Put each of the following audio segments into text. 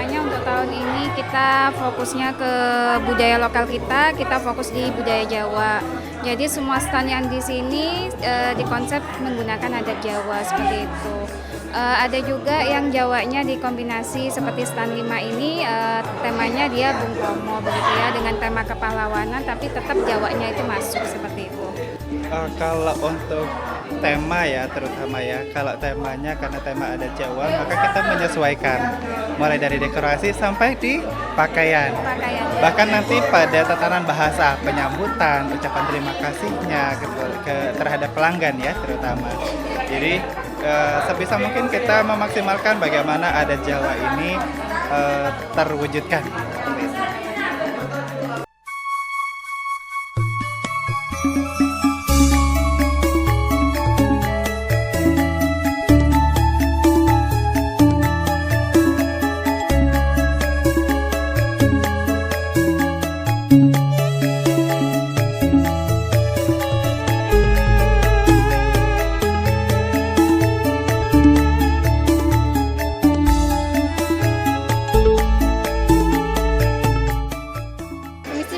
rencananya untuk tahun ini kita fokusnya ke budaya lokal kita fokus di budaya Jawa. Jadi semua stand yang di sini dikonsep menggunakan adat Jawa seperti itu. Ada juga yang Jawanya dikombinasi seperti stand 5 ini temanya dia Bung Tomo begitu ya, dengan tema kepahlawanan tapi tetap Jawanya itu masuk seperti itu. Kalau untuk tema ya, terutama ya, kalau temanya karena tema adat Jawa, maka kita menyesuaikan mulai dari dekorasi sampai di pakaian. Bahkan nanti pada tatanan bahasa, penyambutan, ucapan terima kasihnya terhadap pelanggan ya terutama. Jadi sebisa mungkin kita memaksimalkan bagaimana adat Jawa ini terwujudkan.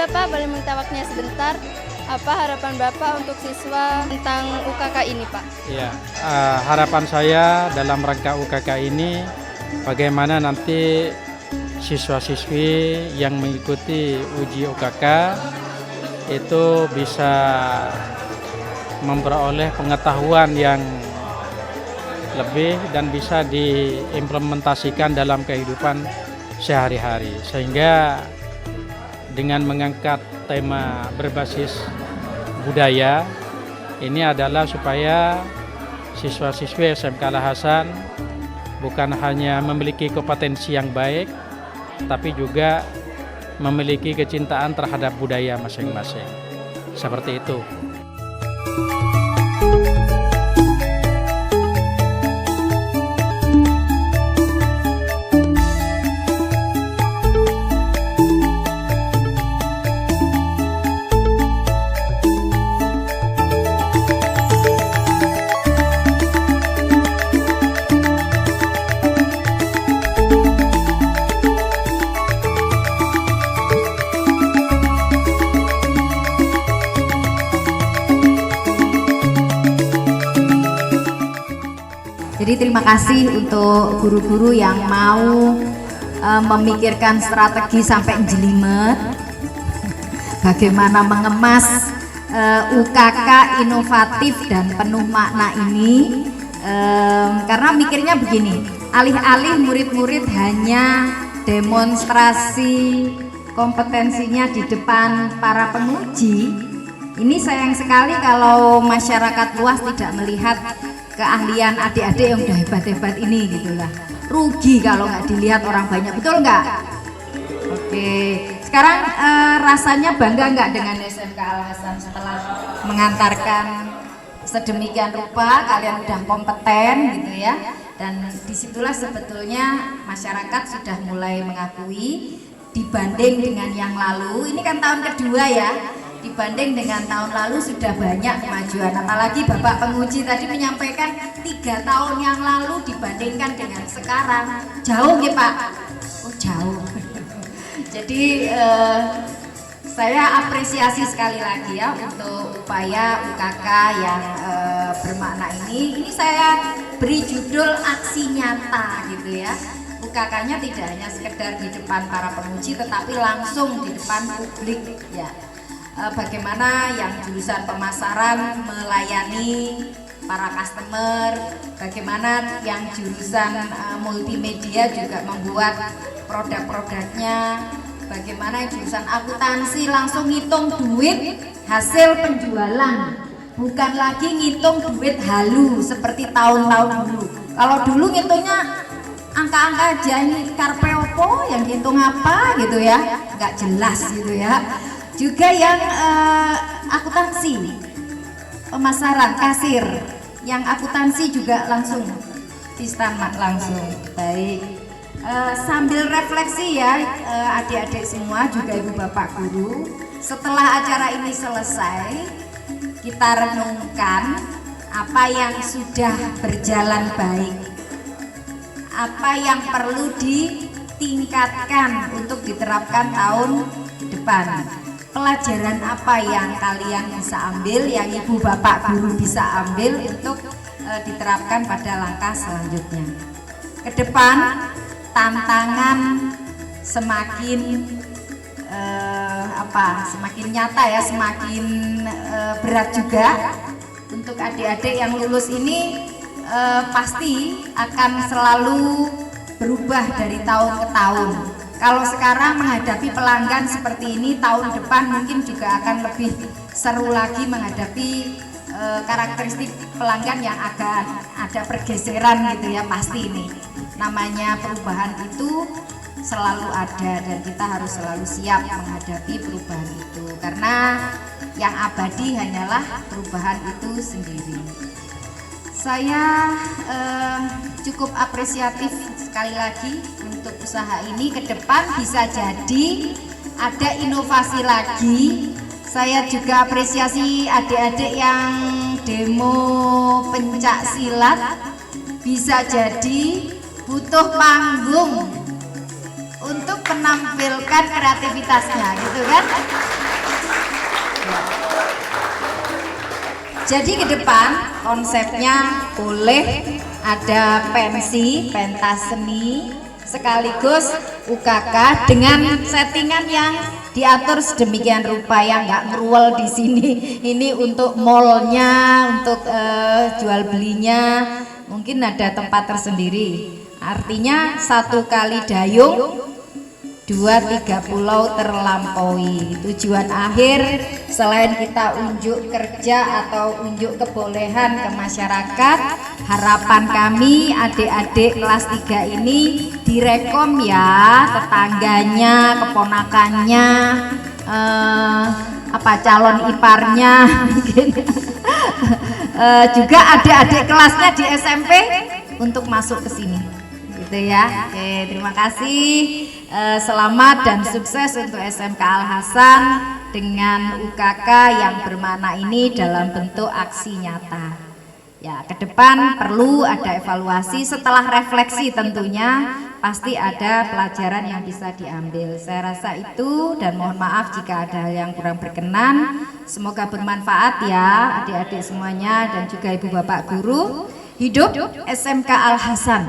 Bapak boleh minta waktunya sebentar. Apa harapan Bapak untuk siswa tentang UKK ini, Pak? Ya, harapan saya dalam rangka UKK ini bagaimana nanti siswa-siswi yang mengikuti uji UKK itu bisa memperoleh pengetahuan yang lebih dan bisa diimplementasikan dalam kehidupan sehari-hari, sehingga dengan mengangkat tema berbasis budaya ini adalah supaya siswa-siswi SMK Al-Hasan bukan hanya memiliki kompetensi yang baik tapi juga memiliki kecintaan terhadap budaya masing-masing. Seperti itu. Jadi terima kasih untuk guru-guru yang mau memikirkan strategi sampai jelimet bagaimana mengemas UKK inovatif dan penuh makna ini, karena mikirnya begini, alih-alih murid-murid hanya demonstrasi kompetensinya di depan para penguji, ini sayang sekali kalau masyarakat luas tidak melihat keahlian adik-adik yang udah hebat-hebat ini gitulah. Rugi kalau nggak dilihat orang banyak, betul nggak? Oke, sekarang rasanya bangga nggak dengan SMK Al-Hasan setelah mengantarkan sedemikian rupa kalian udah kompeten gitu ya, dan disitulah sebetulnya masyarakat sudah mulai mengakui dibanding dengan yang lalu. Ini kan tahun kedua ya, dibanding dengan tahun lalu sudah banyak kemajuan. Apalagi Bapak penguji tadi menyampaikan 3 tahun yang lalu dibandingkan dengan sekarang jauh ya Pak. Oh jauh. Jadi saya apresiasi sekali lagi ya untuk upaya UKK yang bermakna ini. Ini saya beri judul aksi nyata gitu ya. UKK-nya tidak hanya sekedar di depan para penguji tetapi langsung di depan publik ya. Bagaimana yang jurusan pemasaran melayani para customer, bagaimana yang jurusan multimedia juga membuat produk-produknya, bagaimana yang jurusan akuntansi langsung ngitung duit hasil penjualan, bukan lagi ngitung duit halu seperti tahun-tahun dulu. Kalau dulu ngitungnya angka-angka aja, ini karpe opo yang hitung apa gitu ya, nggak jelas gitu ya. Juga yang akuntansi, pemasaran, kasir, yang akuntansi juga langsung distamat langsung. Baik, sambil refleksi ya adik-adik semua, juga ibu bapak guru, setelah acara ini selesai kita renungkan apa yang sudah berjalan baik, apa yang perlu tingkatkan untuk diterapkan tahun depan. Pelajaran apa yang kalian bisa ambil, yang ibu bapak guru bisa ambil untuk diterapkan pada langkah selanjutnya? Ke depan tantangan semakin semakin nyata ya, semakin berat juga untuk adik-adik yang lulus ini. Pasti akan selalu berubah dari tahun ke tahun. Kalau sekarang menghadapi pelanggan seperti ini, tahun depan mungkin juga akan lebih seru lagi menghadapi karakteristik pelanggan yang agak ada pergeseran gitu ya. Pasti ini namanya perubahan itu selalu ada dan kita harus selalu siap menghadapi perubahan itu, karena yang abadi hanyalah perubahan itu sendiri. Saya cukup apresiatif sekali lagi untuk usaha ini. Ke depan bisa jadi ada inovasi lagi. Saya juga apresiasi adik-adik yang demo pencak silat, bisa jadi butuh panggung untuk menampilkan kreativitasnya gitu kan. Jadi ke depan konsepnya boleh ada pensi, pentas seni, sekaligus UKK dengan settingan yang diatur sedemikian rupa yang nggak ngeruwel di sini. Ini untuk mallnya, untuk jual belinya, mungkin ada tempat tersendiri. Artinya 1 kali dayung 2-3 pulau terlampaui. Tujuan akhir selain kita unjuk kerja atau unjuk kebolehan ke masyarakat, harapan kami adik-adik kelas 3 ini direkom ya, tetangganya, keponakannya, calon iparnya mungkin. Juga adik-adik kelasnya di SMP untuk masuk ke sini gitu ya. Oke, terima kasih. Selamat dan sukses untuk SMK Al Hasan dengan UKK yang bermakna ini dalam bentuk aksi nyata. Ya, ke depan perlu ada evaluasi, setelah refleksi tentunya pasti ada pelajaran yang bisa diambil. Saya rasa itu, dan mohon maaf jika ada hal yang kurang berkenan. Semoga bermanfaat ya adik-adik semuanya dan juga ibu bapak guru. Hidup SMK Al Hasan.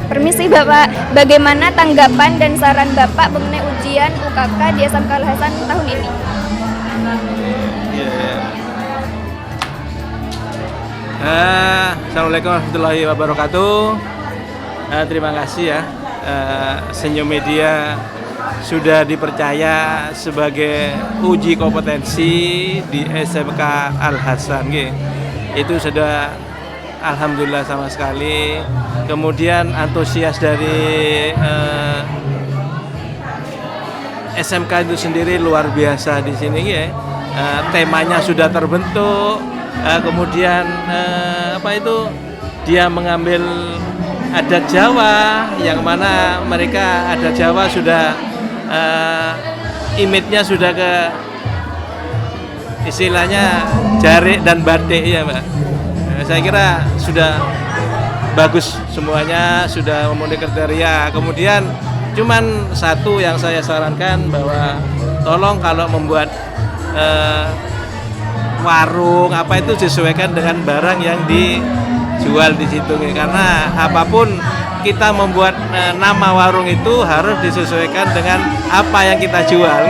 Permisi Bapak, bagaimana tanggapan dan saran Bapak mengenai ujian UKK di SMK Al Hasan tahun ini? Assalamualaikum warahmatullahi wabarakatuh. Terima kasih ya, Senyum Media sudah dipercaya sebagai uji kompetensi di SMK Al Hasan. Itu sudah alhamdulillah sama sekali. Kemudian antusias dari SMK itu sendiri luar biasa di sini ya. Temanya sudah terbentuk. Kemudian dia mengambil adat Jawa, yang mana mereka adat Jawa sudah image-nya sudah ke istilahnya jarik dan batik ya Mbak. Saya kira sudah bagus semuanya, sudah memenuhi kriteria. Kemudian cuman satu yang saya sarankan, bahwa tolong kalau membuat warung itu disesuaikan dengan barang yang dijual di situ, karena apapun kita membuat nama warung itu harus disesuaikan dengan apa yang kita jual.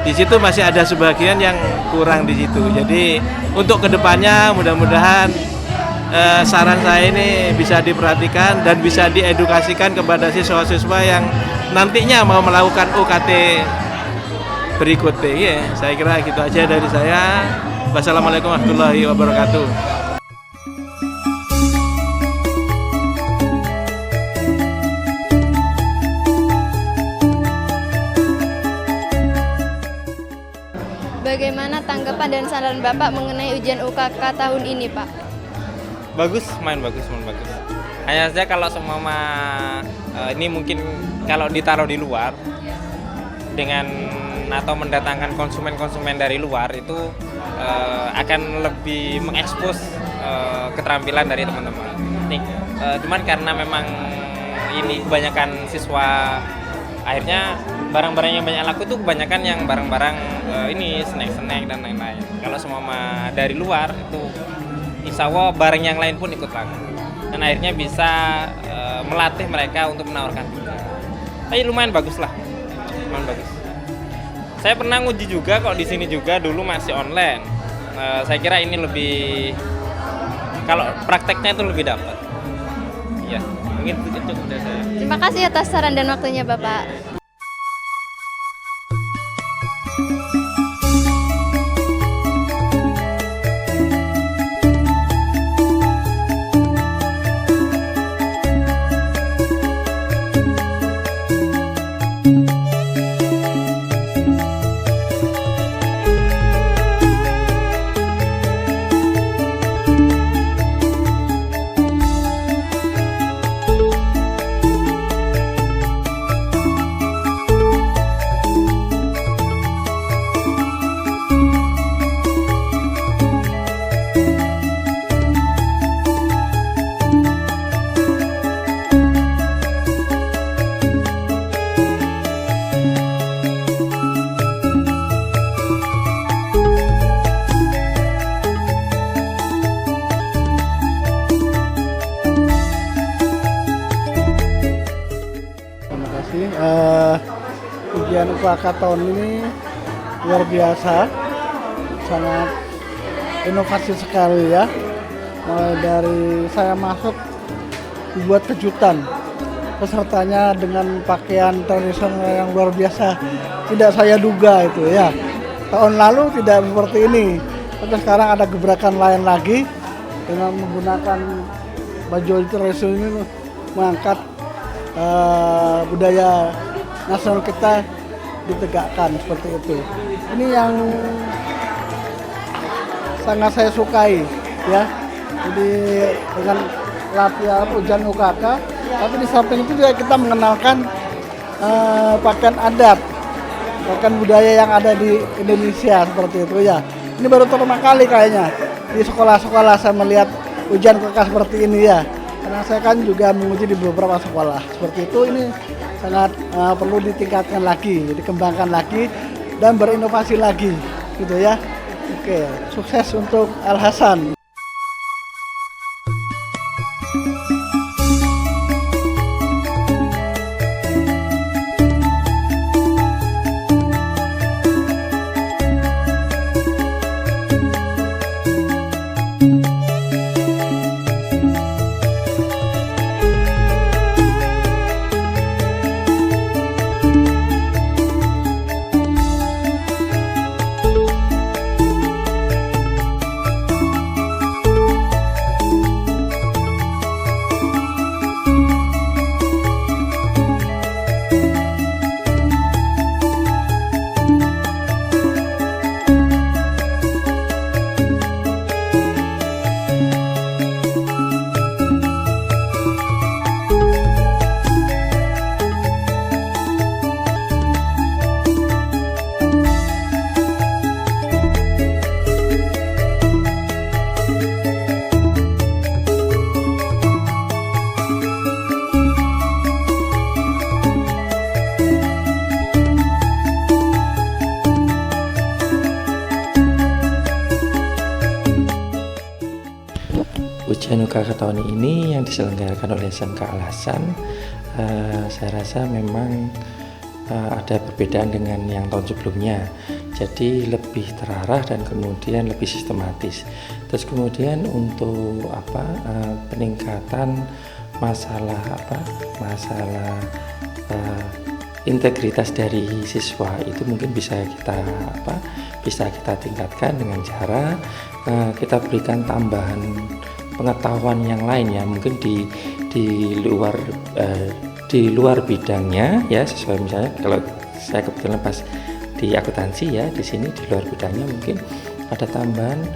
Di situ masih ada sebagian yang kurang di situ. Jadi untuk kedepannya mudah-mudahan saran saya ini bisa diperhatikan dan bisa diedukasikan kepada siswa-siswa yang nantinya mau melakukan UKT berikutnya. Ya, saya kira gitu aja dari saya. Wassalamualaikum warahmatullahi wabarakatuh. Bagaimana tanggapan dan saran Bapak mengenai ujian UKK tahun ini, Pak? Bagus. Hanya saja kalau ini mungkin kalau ditaruh di luar dengan atau mendatangkan konsumen dari luar itu akan lebih mengekspos keterampilan dari teman-teman. Cuman karena memang ini kebanyakan siswa akhirnya barang-barang yang banyak laku itu kebanyakan yang barang-barang ini snack dan lain-lain. Kalau semua dari luar itu insya Allah barang yang lain pun ikut laku dan akhirnya bisa melatih mereka untuk menawarkan juga. Tapi lumayan bagus lah, lumayan bagus. Saya pernah nguji juga kok di sini juga dulu masih online. Saya kira ini lebih kalau prakteknya itu lebih dapat. Ya, mungkin itu cukup dari saya. Terima kasih atas saran dan waktunya, Bapak. Ujian UKK tahun ini luar biasa, sangat inovasi sekali ya. Mulai dari saya masuk dibuat kejutan, pesertanya dengan pakaian tradisional yang luar biasa, tidak saya duga itu ya. Tahun lalu tidak seperti ini, tapi sekarang ada gebrakan lain lagi dengan menggunakan baju tradisional ini mengangkat budaya nasional kita ditegakkan seperti itu. Ini yang sangat saya sukai ya. Jadi dengan latihan ujian UKK, tapi di samping itu juga kita mengenalkan pakaian adat, pakaian budaya yang ada di Indonesia seperti itu ya. Ini baru pertama kali kayaknya di sekolah-sekolah saya melihat ujian UKK seperti ini ya. Karena saya kan juga menguji di beberapa sekolah seperti itu. Ini sangat perlu ditingkatkan lagi, dikembangkan lagi dan berinovasi lagi gitu ya. Oke, sukses untuk Al Hasan. Ujian UKK tahun ini yang diselenggarakan oleh SMK Al Hasan, saya rasa memang ada perbedaan dengan yang tahun sebelumnya. Jadi lebih terarah dan kemudian lebih sistematis. Terus kemudian untuk peningkatan masalah integritas dari siswa itu mungkin bisa kita tingkatkan dengan cara kita berikan tambahan pengetahuan yang lain ya, mungkin di luar bidangnya ya, sesuai misalnya kalau saya kebetulan pas di akuntansi ya, di sini di luar bidangnya mungkin ada tambahan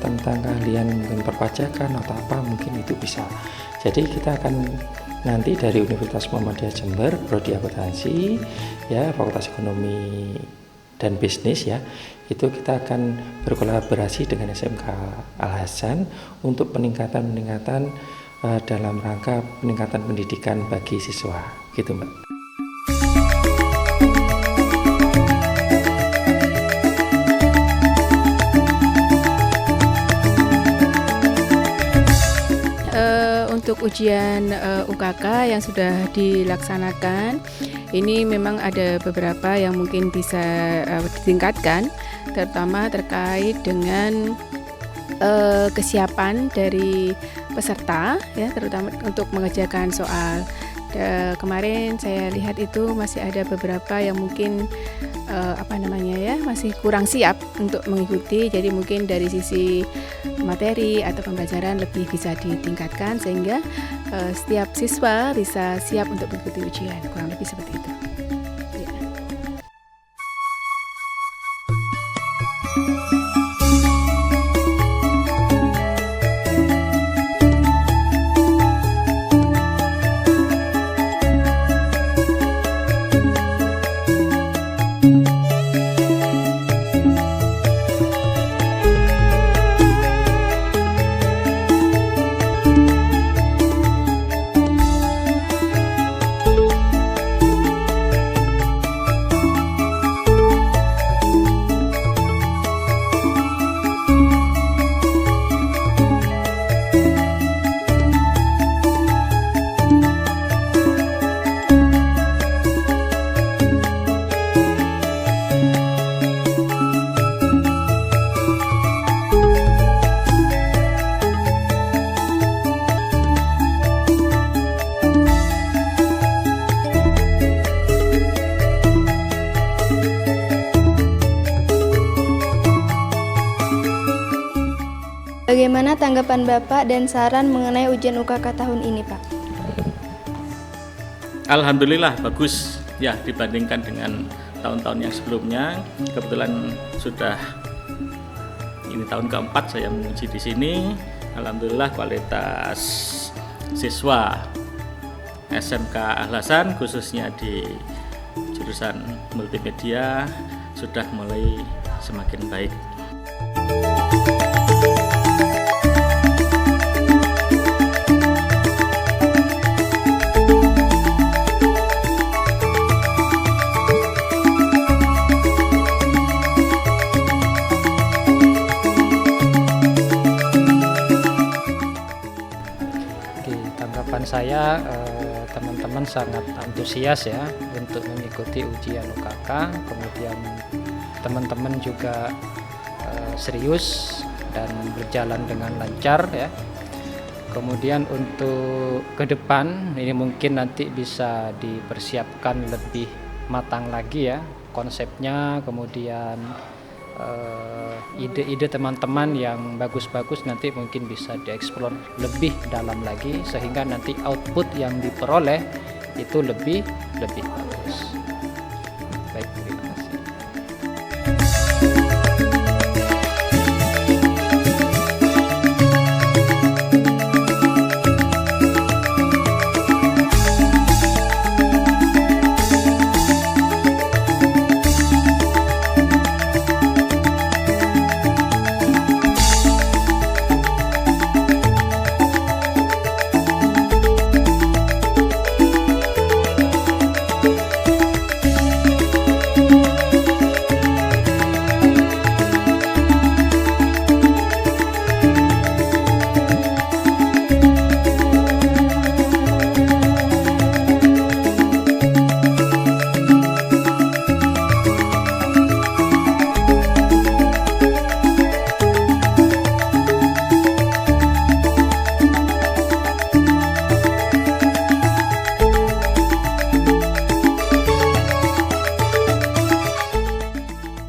tentang keahlian mungkin perpajakan atau apa, mungkin itu bisa. Jadi kita akan nanti dari Universitas Muhammadiyah Jember, Prodi Akuntansi ya, Fakultas Ekonomi dan Bisnis ya, itu kita akan berkolaborasi dengan SMK Al Hasan untuk peningkatan dalam rangka peningkatan pendidikan bagi siswa gitu Mbak. Untuk ujian UKK yang sudah dilaksanakan, ini memang ada beberapa yang mungkin bisa ditingkatkan, terutama terkait dengan kesiapan dari peserta, ya, terutama untuk mengerjakan soal. Kemarin saya lihat itu masih ada beberapa yang mungkin masih kurang siap untuk mengikuti. Jadi mungkin dari sisi materi atau pembelajaran lebih bisa ditingkatkan sehingga setiap siswa bisa siap untuk mengikuti ujian. Kurang lebih seperti itu. Ya. Bagaimana tanggapan Bapak dan saran mengenai ujian UKK tahun ini, Pak? Alhamdulillah bagus ya dibandingkan dengan tahun-tahun yang sebelumnya. Kebetulan sudah ini tahun keempat saya menguji di sini. Alhamdulillah kualitas siswa SMK Al Hasan khususnya di jurusan multimedia sudah mulai semakin baik. Tanggapan saya, teman-teman sangat antusias ya untuk mengikuti ujian UKK, kemudian teman-teman juga serius dan berjalan dengan lancar ya. Kemudian untuk ke depan ini mungkin nanti bisa dipersiapkan lebih matang lagi ya konsepnya, kemudian ide-ide teman-teman yang bagus-bagus nanti mungkin bisa dieksplor lebih dalam lagi sehingga nanti output yang diperoleh itu lebih bagus. Baik, terima kasih.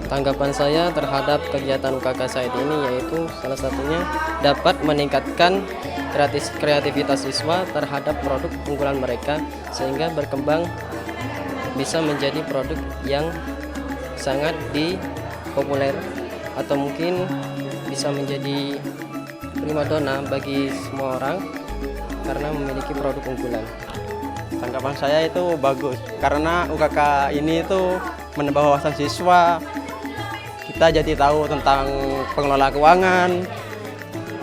Tanggapan saya terhadap kegiatan UKK Said ini yaitu salah satunya dapat meningkatkan kreativitas siswa terhadap produk unggulan mereka sehingga berkembang bisa menjadi produk yang sangat populer atau mungkin bisa menjadi primadona bagi semua orang karena memiliki produk unggulan. Tanggapan saya itu bagus karena UKK ini itu menambah wawasan siswa. Kita jadi tahu tentang pengelola keuangan,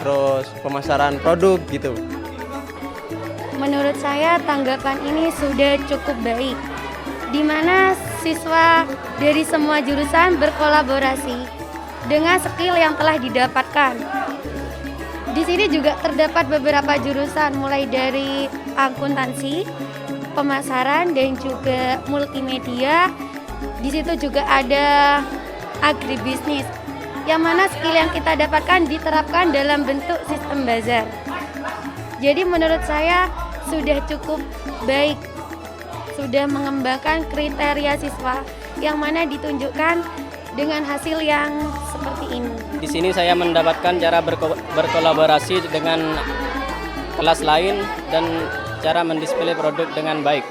terus pemasaran produk gitu. Menurut saya tanggapan ini sudah cukup baik, di mana siswa dari semua jurusan berkolaborasi dengan skill yang telah didapatkan. Di sini juga terdapat beberapa jurusan mulai dari akuntansi, pemasaran dan juga multimedia. Di situ juga ada agribisnis, yang mana skill yang kita dapatkan diterapkan dalam bentuk sistem bazar. Jadi menurut saya sudah cukup baik, sudah mengembangkan kriteria siswa yang mana ditunjukkan dengan hasil yang seperti ini. Di sini saya mendapatkan cara berkolaborasi dengan kelas lain dan cara mendisplay produk dengan baik.